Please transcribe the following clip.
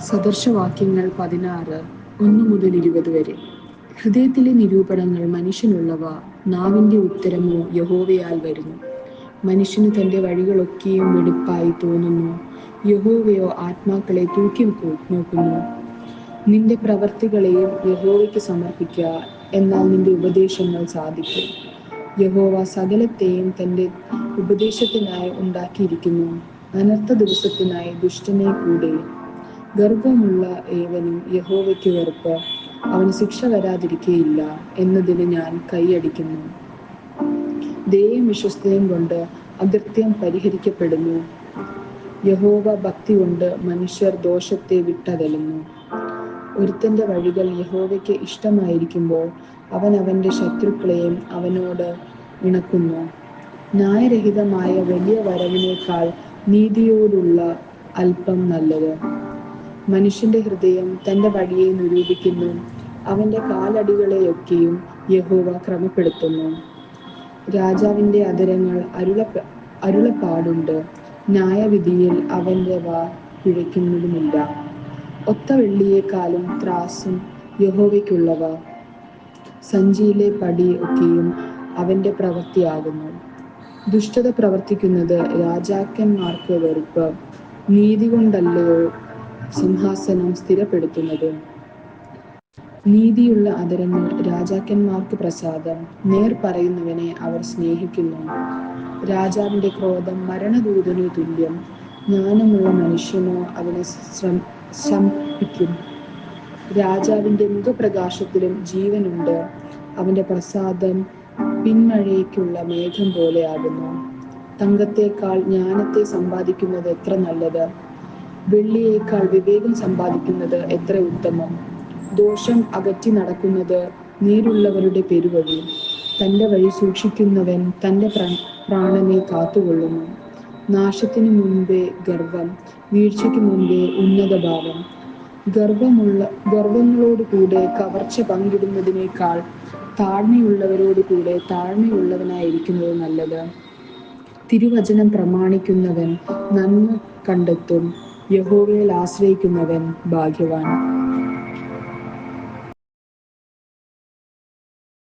സദർശവാക്യങ്ങൾ 16 1 മുതൽ 20 വരെ. ഹൃദയത്തിലെ നിരൂപണങ്ങൾ മനുഷ്യനുള്ളവ, നാവിന്റെ ഉത്തരമോ യഹോവയാൽ വരുന്നു. മനുഷ്യന് തന്റെ വഴികളൊക്കെയും വെടിപ്പായി തോന്നുന്നു, യഹോവയോ ആത്മാക്കളെ തൂക്കി നോക്കുന്നു. നിന്റെ പ്രവർത്തികളെയും യഹോവയ്ക്ക് സമർപ്പിക്കുക, എന്നാൽ നിന്റെ ഉപദേശങ്ങൾ സാധിക്കും. യഹോവ സകലത്തെയും തന്റെ ഉപദേശത്തിനായി ഉണ്ടാക്കിയിരിക്കുന്നു, അനർത്ഥ ദിവസത്തിനായി ദുഷ്ടനെ കൂടെ. ഗർവമുള്ള ഏവനും യഹോവയ്ക്ക് വെറുപ്പ്, അവന് ശിക്ഷ വരാതിരിക്കയില്ല എന്നതിന് ഞാൻ കൈയടിക്കുന്നു. ദയയും വിശ്വസ്തയും കൊണ്ട് അകൃത്യം പരിഹരിക്കപ്പെടുന്നു. യഹോവ ഭക്തി കൊണ്ട് മനുഷ്യർ ദോഷത്തെ വിട്ടകലുന്നു. ഒരുത്തന്റെ വഴികൾ യഹോവയ്ക്ക് ഇഷ്ടമായിരിക്കുമ്പോൾ അവൻ അവന്റെ ശത്രുക്കളെയും അവനോട് ഇണക്കുന്നു. ന്യായരഹിതമായ വലിയ വരവിനേക്കാൾ നീതിയോടുള്ള അല്പം നല്ലത്. മനുഷ്യന്റെ ഹൃദയം തന്റെ വഴിയെ നിരൂപിക്കുന്നു, അവന്റെ കാലടികളെയൊക്കെയും യഹോവ ക്രമപ്പെടുത്തുന്നു. രാജാവിന്റെ അധരങ്ങൾ അരുളപ്പാടുണ്ട്, ന്യായവിധിയിൽ അവന്റെ വാ പിഴയ്ക്കുന്നതുമില്ല. ഒത്ത വെള്ളിയേക്കാളും ത്രാസും യഹോവയ്ക്കുള്ളവ, സഞ്ചിയിലെ പടി ഒക്കെയും അവന്റെ പ്രവൃത്തിയാകുന്നു. ദുഷ്ടത പ്രവർത്തിക്കുന്നത് രാജാക്കന്മാർക്ക് വെറുപ്പ്, നീതി കൊണ്ടല്ലയോ സിംഹാസനം സ്ഥിരപ്പെടുത്തുന്നത്. നീതിയുള്ള അധരങ്ങൾ രാജാക്കന്മാർക്ക് പ്രസാദം, നേർ പറയുന്നവനെ അവർ സ്നേഹിക്കുന്നു. രാജാവിന്റെ ക്രോധം മരണദൂതനു തുല്യം, ജ്ഞാനമുള്ള മനുഷ്യനോ അവനെ ശമിപ്പിക്കും. രാജാവിന്റെ മുഖപ്രകാശത്തിലും ജീവനുണ്ട്, അവന്റെ പ്രസാദം പിൻമഴയ്ക്കുള്ള മേഘം പോലെയാകുന്നു. തങ്കത്തേക്കാൾ ജ്ഞാനത്തെ സമ്പാദിക്കുന്നത് എത്ര നല്ലത്, വെള്ളിയേക്കാൾ വിവേകം സമ്പാദിക്കുന്നത് എത്ര ഉത്തമം. ദോഷം അകറ്റി നടക്കുന്നത് നേരുള്ളവരുടെ പെരുവഴി, തന്റെ വഴി സൂക്ഷിക്കുന്നവൻ തന്റെ പ്രാണനെ കാത്തുകൊള്ളുന്നു. നാശത്തിനു മുൻപേ ഗർവം, വീഴ്ചയ്ക്ക് മുൻപേ ഉന്നതഭാവം. ഗർവങ്ങളോടുകൂടെ കവർച്ച പങ്കിടുന്നതിനേക്കാൾ താഴ്മയുള്ളവരോടുകൂടെ താഴ്മയുള്ളവനായിരിക്കുന്നത് നല്ലത്. തിരുവചനം പ്രമാണിക്കുന്നവൻ നന്മ കണ്ടെത്തും, യഹോവയിൽ ആശ്രയിക്കുന്നവൻ ഭാഗ്യവാൻ.